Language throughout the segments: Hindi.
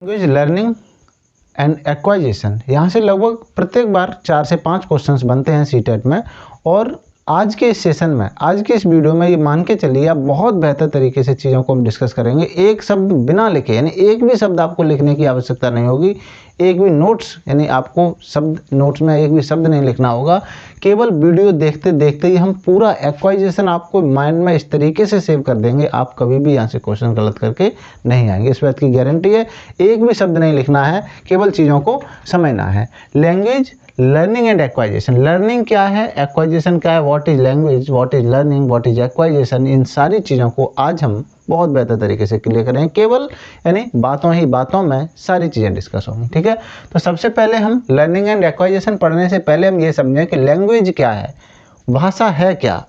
लैंग्वेज लर्निंग एंड एक्वाइजेशन, यहाँ से लगभग प्रत्येक बार 4 से 5 क्वेश्चंस बनते हैं सीटेट में। और आज के इस सेशन में, आज के इस वीडियो में ये मान के चलिए आप बहुत बेहतर तरीके से चीज़ों को हम डिस्कस करेंगे। एक शब्द बिना लिखे, यानी एक भी शब्द आपको लिखने की आवश्यकता नहीं होगी, एक भी नोट्स, यानी आपको शब्द नोट्स में एक भी शब्द नहीं लिखना होगा। केवल वीडियो देखते देखते ही हम पूरा एक्वाइजेशन आपको माइंड में इस तरीके से सेव कर देंगे, आप कभी भी यहाँ से क्वेश्चन गलत करके नहीं आएंगे, इस बात की गारंटी है। एक भी शब्द नहीं लिखना है, केवल चीज़ों को समझना है। Language learning and acquisition, learning क्या है, एक्वाइजेशन क्या है, what is language, what is learning, what is acquisition, इन सारी चीज़ों को आज हम बहुत बेहतर तरीके से क्लियर करेंगे। केवल यानी बातों ही बातों में सारी चीज़ें डिस्कस होंगी, ठीक है। तो सबसे पहले हम लर्निंग एंड एक्वाइजेशन पढ़ने से पहले हम ये समझें कि लैंग्वेज क्या है, भाषा है क्या,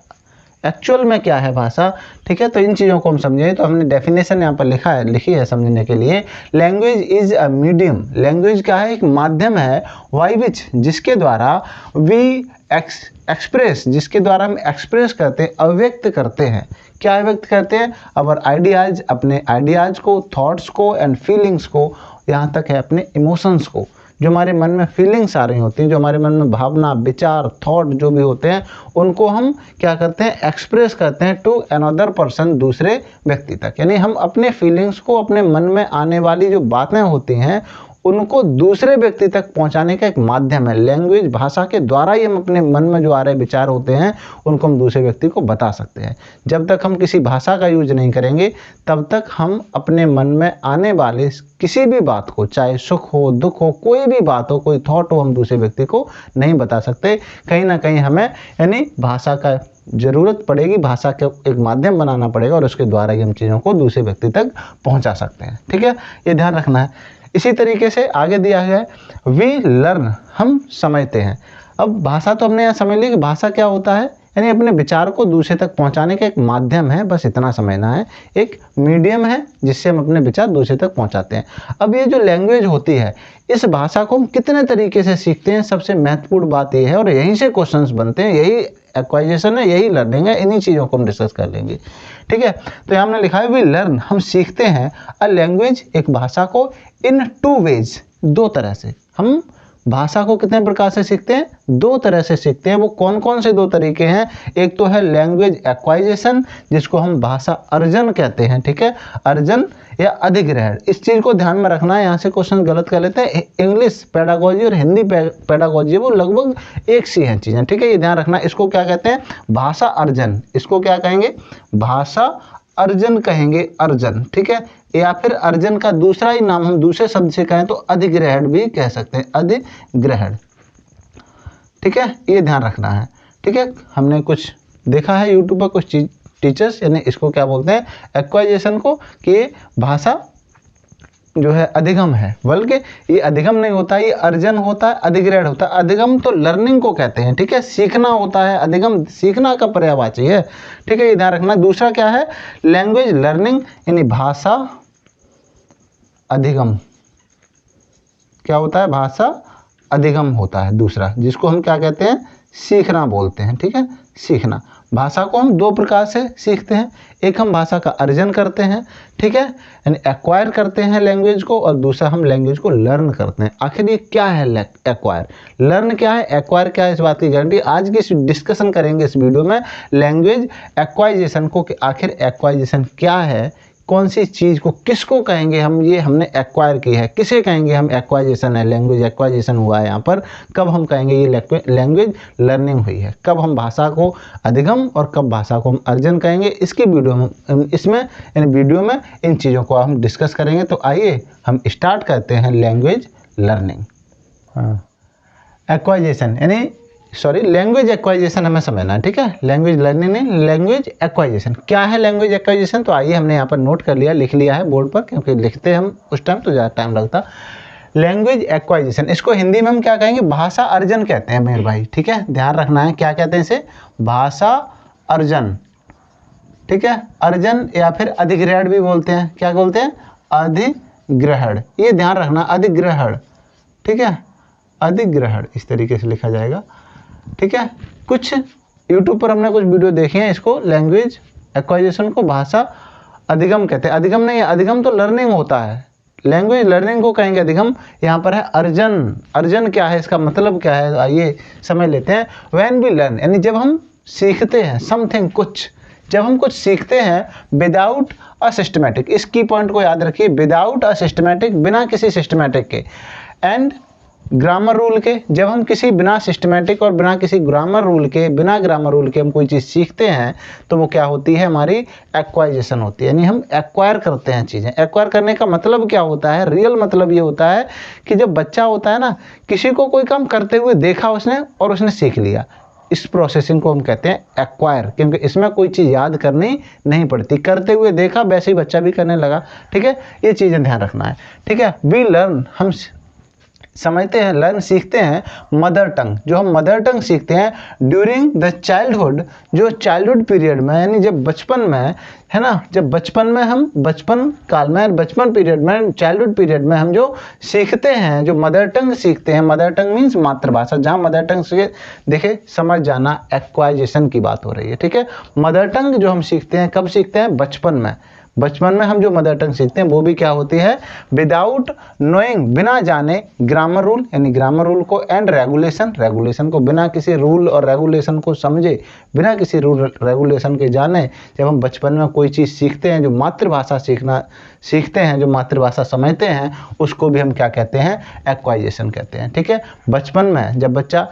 एक्चुअल में क्या है भाषा, ठीक है। तो इन चीज़ों को हम समझें। तो हमने डेफिनेशन यहाँ पर लिखी है समझने के लिए। Language is a medium, language क्या है, एक माध्यम है, बाय विच, जिसके द्वारा वी एक्सप्रेस, जिसके द्वारा हम एक्सप्रेस करते हैं, अव्यक्त करते हैं। क्या व्यक्त करते हैं, अवर आइडियाज़, अपने आइडियाज़ को, थॉट्स को एंड फीलिंग्स को, यहाँ तक है अपने इमोशंस को, जो हमारे मन में फीलिंग्स आ रही होती हैं, जो हमारे मन में भावना, विचार, थॉट जो भी होते हैं, उनको हम क्या करते हैं, एक्सप्रेस करते हैं टू अनदर पर्सन, दूसरे व्यक्ति तक। यानी हम अपने फीलिंग्स को, अपने मन में आने वाली जो बातें होती हैं, उनको दूसरे व्यक्ति तक पहुंचाने का एक माध्यम है। लैंग्वेज, भाषा के द्वारा ही हम अपने मन में जो आ रहे विचार होते हैं उनको हम दूसरे व्यक्ति को बता सकते हैं। जब तक हम किसी भाषा का यूज नहीं करेंगे तब तक हम अपने मन में आने वाले किसी भी बात को, चाहे सुख हो, दुख हो, कोई भी बात हो, कोई थॉट हो, हम दूसरे व्यक्ति को नहीं बता सकते। कहीं ना कहीं हमें यानी भाषा का ज़रूरत पड़ेगी, भाषा के एक माध्यम बनाना पड़ेगा और उसके द्वारा ही हम चीज़ों को दूसरे व्यक्ति तक पहुंचा सकते हैं, ठीक है। ये ध्यान रखना है। इसी तरीके से आगे दिया गया है वी लर्न, हम समझते हैं। अब भाषा तो हमने यहाँ समझ ली कि भाषा क्या होता है, यानी अपने विचार को दूसरे तक पहुँचाने का एक माध्यम है, बस इतना समझना है। एक मीडियम है जिससे हम अपने विचार दूसरे तक पहुँचाते हैं। अब ये जो लैंग्वेज होती है, इस भाषा को हम कितने तरीके से सीखते हैं, सबसे महत्वपूर्ण बात ये है, और यहीं से क्वेश्चंस बनते हैं, यही एक्वाइजेशन है, यही लर्निंग है। इन्हीं चीज़ों को हम डिस्कस कर लेंगे, ठीक है। तो यहाँ हमने लिखा है वी लर्न, हम सीखते हैं अ लैंग्वेज, एक भाषा को, इन 2 वेज, 2 तरह से। हम भाषा को कितने प्रकार से सीखते हैं, 2 तरह से सीखते हैं। वो कौन कौन से 2 तरीके हैं, एक तो है लैंग्वेज एक्वाइजेशन, जिसको हम भाषा अर्जन कहते हैं, ठीक है, अर्जन या अधिग्रहण। इस चीज़ को ध्यान में रखना है, यहाँ से क्वेश्चन गलत कर लेते हैं। इंग्लिश पेडागोजी और हिंदी पेडागोजी वो लगभग एक सी हैं चीज़ें, ठीक है, ये ध्यान रखना। इसको क्या कहते हैं, भाषा अर्जन, इसको क्या कहेंगे, भाषा अर्जन कहेंगे, अर्जन, ठीक है। या फिर अर्जन का दूसरा ही नाम हम दूसरे शब्द से कहें तो अधिग्रहण भी कह सकते हैं, अधिग्रहण, ठीक है, ये ध्यान रखना है, ठीक है। हमने कुछ देखा है यूट्यूब पर कुछ टीचर्स, यानी इसको क्या बोलते हैं, एक्वाइजेशन को, कि भाषा जो है अधिगम है, बल्कि ये अधिगम नहीं होता, ये अर्जन होता है, अधिग्रहण होता है। अधिगम तो लर्निंग को कहते हैं, ठीक है, सीखना होता है, अधिगम सीखना का पर्यायवाची है, ठीक है, ये ध्यान रखना। दूसरा क्या है, लैंग्वेज लर्निंग, यानी भाषा अधिगम, क्या होता है, भाषा अधिगम होता है दूसरा, जिसको हम क्या कहते हैं, सीखना बोलते हैं, ठीक है, सीखना। भाषा को हम 2 प्रकार से सीखते हैं, एक हम भाषा का अर्जन करते हैं, ठीक है, यानी एक्वायर करते हैं लैंग्वेज को, और दूसरा हम लैंग्वेज को लर्न करते हैं। आखिर ये क्या है एक्वायर, लर्न क्या है, एक्वायर क्या है, इस बात की गारंटी आज की डिस्कशन करेंगे इस वीडियो में, लैंग्वेज एक्वाइजेशन को, कि आखिर एक्वाइजेशन क्या है, कौन सी चीज़ को किसको कहेंगे हम, ये हमने एक्वायर की है, किसे कहेंगे हम एक्वाइजेशन है, लैंग्वेज एक्वाइजेशन हुआ है यहाँ पर, कब हम कहेंगे ये लैंग्वेज लर्निंग हुई है, कब हम भाषा को अधिगम और कब भाषा को हम अर्जन कहेंगे, इसकी वीडियो में, इसमें इन वीडियो में इन चीज़ों को हम डिस्कस करेंगे। तो आइए हम स्टार्ट करते हैं लैंग्वेज लर्निंग, एक्वाइजेशन, यानी सॉरी लैंग्वेज एक्वाइजेशन हमें समझना है, ठीक है, लैंग्वेज लर्निंग नहीं, लैंग्वेज एक्वाइजेशन। क्या है लैंग्वेज एक्वाइजेशन, तो आइए हमने यहाँ पर नोट कर लिया, लिख लिया है बोर्ड पर, क्योंकि लिखते हम उस टाइम तो ज़्यादा टाइम लगता। लैंग्वेज एक्वाइजेशन, इसको हिंदी में हम क्या कहेंगे, भाषा अर्जन कहते हैं मेरे भाई, ठीक है, ध्यान रखना है, क्या कहते हैं इसे, भाषा अर्जन, ठीक है, अर्जन या फिर अधिग्रहण भी बोलते हैं, क्या बोलते हैं, अधिग्रहण, ये ध्यान रखना, अधिग्रहण, ठीक है, अधिग्रहण इस तरीके से लिखा जाएगा, ठीक है। कुछ यूट्यूब पर हमने कुछ वीडियो देखे हैं, इसको लैंग्वेज एक्वाइजेशन को भाषा अधिगम कहते हैं। अधिगम नहीं है, अधिगम तो लर्निंग होता है, लैंग्वेज लर्निंग को कहेंगे अधिक हम। यहाँ पर है अर्जन। अर्जन क्या है, इसका मतलब क्या है, आइए समझ लेते हैं। व्हेन वी लर्न यानी जब हम सीखते हैं, समथिंग कुछ, जब हम कुछ सीखते हैं विदाउट अ सिस्टमेटिक, इस की पॉइंट को याद रखिए, विदाउट अ सिस्टमेटिक, बिना किसी सिस्टमेटिक के, एंड ग्रामर रूल के, जब हम किसी बिना सिस्टमेटिक और बिना किसी ग्रामर रूल के, बिना ग्रामर रूल के हम कोई चीज़ सीखते हैं तो वो क्या होती है, हमारी एक्वाइजेशन होती है, यानी हम एक्वायर करते हैं चीज़ें। एक्वायर करने का मतलब क्या होता है, रियल मतलब ये होता है कि जब बच्चा होता है ना, किसी को कोई काम करते हुए देखा उसने और उसने सीख लिया, इस प्रोसेसिंग को हम कहते हैं एक्वायर, क्योंकि इसमें कोई चीज़ याद करनी नहीं पड़ती, करते हुए देखा वैसे ही बच्चा भी करने लगा। ठीक है, ये चीज़ें ध्यान रखना है। ठीक है, वी लर्न, हम समझते हैं, लर्न सीखते हैं मदर टंग, जो हम मदर टंग सीखते हैं ड्यूरिंग द चाइल्डहुड, जो चाइल्डहुड पीरियड में, यानी जब बचपन में है ना, जब बचपन में हम, बचपन काल में, बचपन पीरियड में, चाइल्डहुड पीरियड में हम जो सीखते हैं, जो मदर टंग सीखते हैं, मदर टंग मीन्स मातृभाषा, जहाँ मदर टंग से देखे समझ जाना, एक्वाइजेशन की बात हो रही है। ठीक है, मदर टंग जो हम सीखते हैं कब सीखते हैं, बचपन में। बचपन में हम जो मदर टंग सीखते हैं वो भी क्या होती है, विदाउट नोइंग, बिना जाने, ग्रामर रूल यानी ग्रामर रूल को, एंड रेगुलेशन, रेगुलेशन को, बिना किसी रूल और रेगुलेशन को समझे, बिना किसी रूल रेगुलेशन के जाने, जब हम बचपन में कोई चीज़ सीखते हैं, जो मातृभाषा सीखते हैं, जो मातृभाषा समझते हैं, उसको भी हम क्या कहते हैं, एक्वाइजेशन कहते हैं। ठीक है, बचपन में जब बच्चा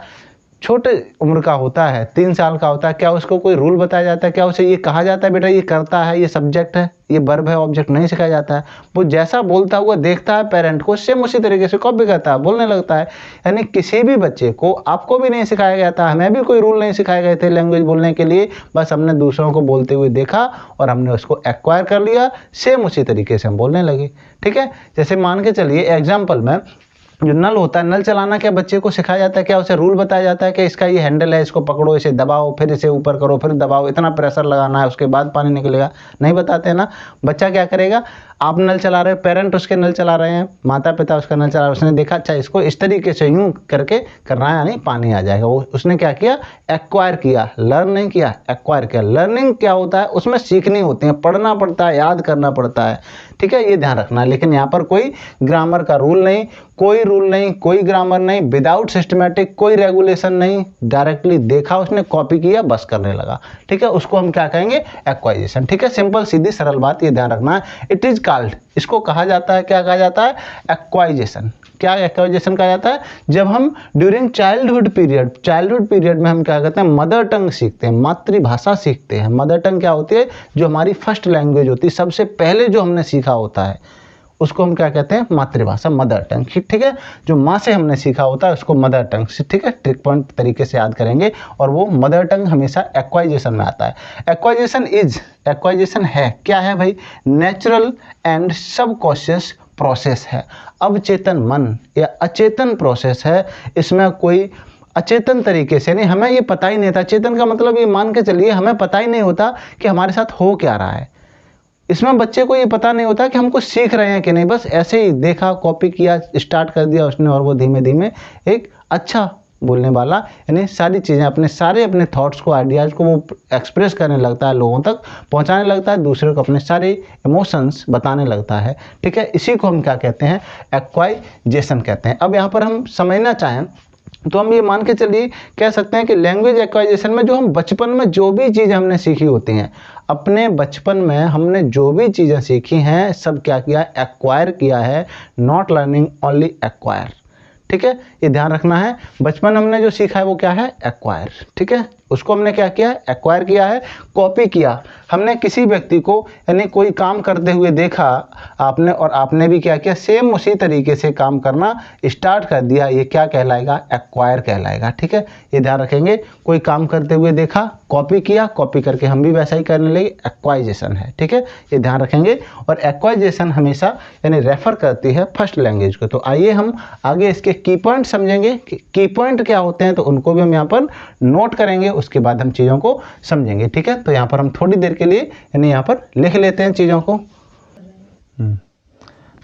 छोटे उम्र का होता है, 3 साल का होता है, क्या उसको कोई रूल बताया जाता है, क्या उसे ये कहा जाता है बेटा ये करता है, ये सब्जेक्ट है, ये वर्ब है, ऑब्जेक्ट नहीं सिखाया जाता है। वो जैसा बोलता हुआ देखता है पेरेंट को, सेम उसी तरीके से कॉपी करता है, बोलने लगता है। यानी किसी भी बच्चे को, आपको भी नहीं सिखाया गया था, हमें भी कोई रूल नहीं सिखाए गए थे लैंग्वेज बोलने के लिए, बस हमने दूसरों को बोलते हुए देखा और हमने उसको एक्वायर कर लिया, सेम उसी तरीके से हम बोलने लगे। ठीक है, जैसे मान के चलिए एग्जाम्पल में, जो नल होता है, नल चलाना क्या बच्चे को सिखाया जाता है, क्या उसे रूल बताया जाता है कि इसका ये हैंडल है, इसको पकड़ो, इसे दबाओ, फिर इसे ऊपर करो, फिर दबाओ, इतना प्रेशर लगाना है, उसके बाद पानी निकलेगा, नहीं बताते हैं ना। बच्चा क्या करेगा, आप नल चला रहे हो, पेरेंट उसके नल चला रहे हैं, माता पिता उसका नल चला रहे हैं, उसने देखा अच्छा इसको इस तरीके से यूं करके करना है, यानी पानी आ जाएगा। वो उसने क्या किया, एक्वायर किया, लर्न नहीं किया, एक्वायर किया। लर्निंग क्या होता है, उसमें सीखनी होती है, पढ़ना पड़ता है, याद करना पड़ता है। ठीक है, ये ध्यान रखना है। लेकिन यहाँ पर कोई ग्रामर का रूल नहीं, कोई रूल नहीं, कोई ग्रामर नहीं, विदाउट सिस्टमेटिक, कोई रेगुलेशन नहीं, डायरेक्टली देखा उसने, कॉपी किया, बस करने लगा। ठीक है, उसको हम क्या कहेंगे, एक्वाइजेशन। ठीक है, सिंपल सीधी सरल बात, ये ध्यान रखना है। इट इज कॉल्ड, इसको कहा जाता है, क्या कहा जाता है, एक्वाइजेशन। क्या एक्वाइजेशन कहा जाता है, जब हम during childhood period, childhood period में हम क्या करते हैं, मदर टंग सीखते हैं, मातृभाषा सीखते हैं। मदर टंग क्या होती है, जो हमारी फर्स्ट लैंग्वेज होती है, सबसे पहले जो हमने सीखा होता है, उसको हम क्या कहते हैं, मातृभाषा, मदर टंग। ठीक है, जो माँ से हमने सीखा होता है उसको मदर टंग। ठीक है, ट्रिक पॉइंट तरीके से याद करेंगे, और वो मदर टंग हमेशा एक्वाइजेशन में आता है। एक्वाइजेशन है क्या है भाई, नेचुरल एंड सबकॉन्शियस प्रोसेस है, अवचेतन मन या अचेतन प्रोसेस है। इसमें कोई अचेतन तरीके से नहीं, हमें ये पता ही नहीं था, चेतन का मतलब ये मान के चलिए हमें पता ही नहीं होता कि हमारे साथ हो क्या रहा है। इसमें बच्चे को ये पता नहीं होता कि हम कुछ सीख रहे हैं कि नहीं, बस ऐसे ही देखा, कॉपी किया, स्टार्ट कर दिया उसने, और वो धीमे धीमे एक अच्छा बोलने वाला, यानी सारी चीज़ें अपने थॉट्स को, आइडियाज़ को वो एक्सप्रेस करने लगता है, लोगों तक पहुंचाने लगता है, दूसरे को अपने सारे इमोशंस बताने लगता है। ठीक है, इसी को हम क्या कहते हैं, एक्वाइजेशन कहते हैं। अब यहाँ पर हम समझना चाहें तो हम ये मान के चलिए कह सकते हैं कि लैंग्वेज एक्वाइजेशन में जो हम बचपन में जो भी चीज़ हमने सीखी होती हैं, अपने बचपन में हमने जो भी चीज़ें सीखी हैं, सब क्या किया, एक्वायर किया है, नॉट लर्निंग, ओनली एक्वायर। ठीक है, ये ध्यान रखना है। बचपन हमने जो सीखा है वो क्या है, एक्वायर। ठीक है, उसको हमने क्या किया, एक्वायर किया है, कॉपी किया। हमने किसी व्यक्ति को, यानी कोई काम करते हुए देखा आपने, और आपने भी क्या किया, सेम उसी तरीके से काम करना स्टार्ट कर दिया, ये क्या कहलाएगा, एक्वायर कहलाएगा। ठीक है, ये ध्यान रखेंगे। कोई काम करते हुए देखा, कॉपी किया, कॉपी करके हम भी वैसा ही करने लगे, एक्वाइजेशन है। ठीक है, ये ध्यान रखेंगे। और एक्वाइजेशन हमेशा यानी रेफर करती है फर्स्ट लैंग्वेज को। तो आइए हम आगे इसके की पॉइंट समझेंगे, की पॉइंट क्या होते हैं, तो उनको भी हम यहाँ पर नोट करेंगे, उसके बाद हम चीज़ों को समझेंगे। ठीक है, तो यहाँ पर हम थोड़ी देर के लिए यानी यहाँ पर लिख लेते हैं चीज़ों को।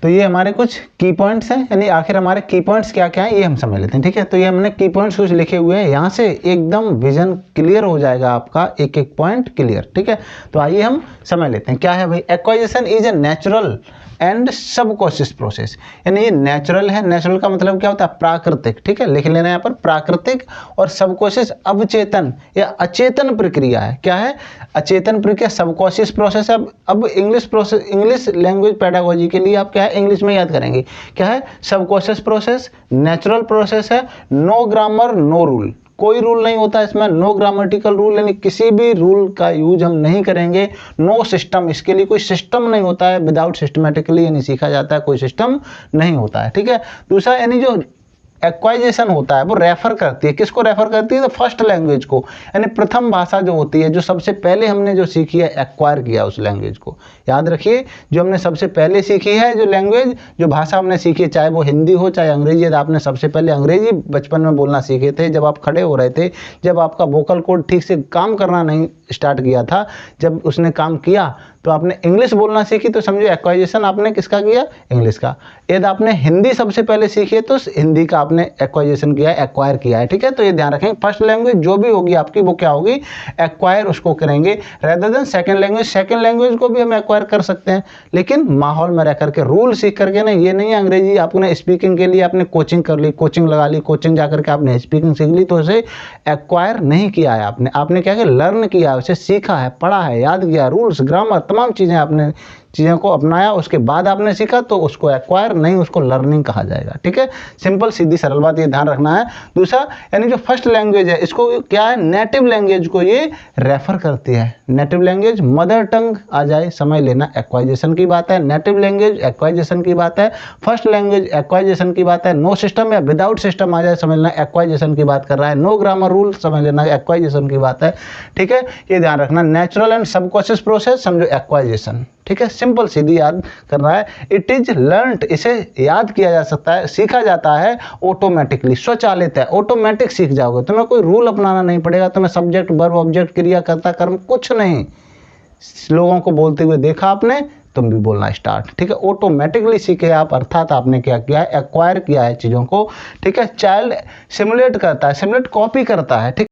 तो ये हमारे कुछ की पॉइंट्स हैं, यानी आखिर हमारे की पॉइंट्स क्या क्या हैं ये हम समझ लेते हैं। ठीक है, तो ये हमने की पॉइंट्स कुछ लिखे हुए हैं, यहाँ से एकदम विजन क्लियर हो जाएगा आपका, एक एक पॉइंट क्लियर। ठीक है, तो आइए हम समझ लेते हैं क्या है भाई। Acquisition is a natural and subconscious process. यानी ये नेचुरल है, नेचुरल का मतलब क्या होता है, प्राकृतिक, ठीक है, लिख लेना यहाँ पर प्राकृतिक, और सबकॉन्शियस अवचेतन या अचेतन प्रक्रिया है। क्या है, अचेतन प्रक्रिया, सबकॉन्शियस प्रोसेस है। अब English process, English language pedagogy के लिए आप क्या है इंग्लिश में याद करेंगे, क्या है, सबकॉन्शियस प्रोसेस, नेचुरल प्रोसेस है, नो ग्रामर नो रूल, कोई रूल नहीं होता इसमें, नो ग्रामेटिकल रूल, यानी किसी भी रूल का यूज हम नहीं करेंगे, नो सिस्टम, इसके लिए कोई सिस्टम नहीं होता है, विदाउट सिस्टमेटिकली यानी सीखा जाता है, कोई सिस्टम नहीं होता है, ठीक है। दूसरा यानी जो एक्वाइजेशन होता है वो रेफर करती है, किसको रेफर करती है, तो फर्स्ट लैंग्वेज को, यानी प्रथम भाषा जो होती है, जो सबसे पहले हमने जो सीखी है, एक्वायर किया उस लैंग्वेज को, याद रखिए, जो हमने सबसे पहले सीखी है, जो लैंग्वेज, जो भाषा हमने सीखी है, चाहे वो हिंदी हो चाहे अंग्रेजी है, तो आपने सबसे पहले अंग्रेजी बचपन में बोलना सीखे थे, जब आप खड़े हो रहे थे, जब आपका वोकल कॉर्ड ठीक से काम करना नहीं स्टार्ट किया था, जब उसने काम किया तो आपने इंग्लिश बोलना सीखी, तो समझो एक्वाइजेशन आपने किसका किया, इंग्लिश का। यदि आपने हिंदी सबसे पहले सीखी है तो हिंदी का आपने एक्वाइजेशन किया है, एक्वायर किया है, ठीक है। तो ये ध्यान रखेंगे, फर्स्ट लैंग्वेज जो भी होगी आपकी वो क्या होगी, एक्वायर उसको करेंगे, rather than second language. Second language को भी हम एक्वायर कर सकते हैं, लेकिन माहौल में रह करके, रूल सीख करके ना। ये नहीं है अंग्रेजी आपने स्पीकिंग के लिए आपने कोचिंग कर ली, कोचिंग लगा ली, कोचिंग जा करके आपने स्पीकिंग सीख ली, तो उसे एक्वायर नहीं किया है आपने क्या किया, लर्न किया है, उसे सीखा है, पढ़ा है, याद किया, रूल्स ग्रामर तमाम चीज़ें आपने चीज़ों को अपनाया, उसके बाद आपने सीखा, तो उसको एक्वायर नहीं, उसको लर्निंग कहा जाएगा, ठीक है। सिंपल सीधी सरल बात, ये ध्यान रखना है। दूसरा यानी जो फर्स्ट लैंग्वेज है, इसको क्या है, नेटिव लैंग्वेज को ये रेफर करती है। नेटिव लैंग्वेज, मदर टंग आ जाए समझ लेना, एक्वाइजेशन की बात है, नेटिव लैंग्वेज एक्वाइजेशन की बात है, फर्स्ट लैंग्वेज एक्वाइजेशन की बात है, नो सिस्टम या विदाउट सिस्टम आ जाए समझना, एक्वाइजेशन की बात कर रहा है, नो ग्रामर रूल समझ लेना, एक्वाइजेशन की बात है, ठीक है। ये ध्यान रखना, नेचुरल एंड सबकॉन्शियस प्रोसेस समझो एक्वाइजेशन, ठीक है, सिंपल सीधी याद करना है। इट इज लर्नड, इसे याद किया जा सकता है, सीखा जाता है ऑटोमेटिकली, स्वचालित है, ऑटोमेटिक सीख जाओगे, तुम्हें कोई रूल अपनाना नहीं पड़ेगा, तुम्हें सब्जेक्ट वर्ब ऑब्जेक्ट क्रिया कर्ता कर्म कुछ नहीं, लोगों को बोलते हुए देखा आपने, तुम भी बोलना स्टार्ट, ठीक है, ऑटोमेटिकली सीखे आप, अर्थात आपने क्या किया है, एक्वायर किया है चीज़ों को, ठीक है। चाइल्ड सिमुलेट करता है, सिमुलेट कॉपी करता है, ठीक।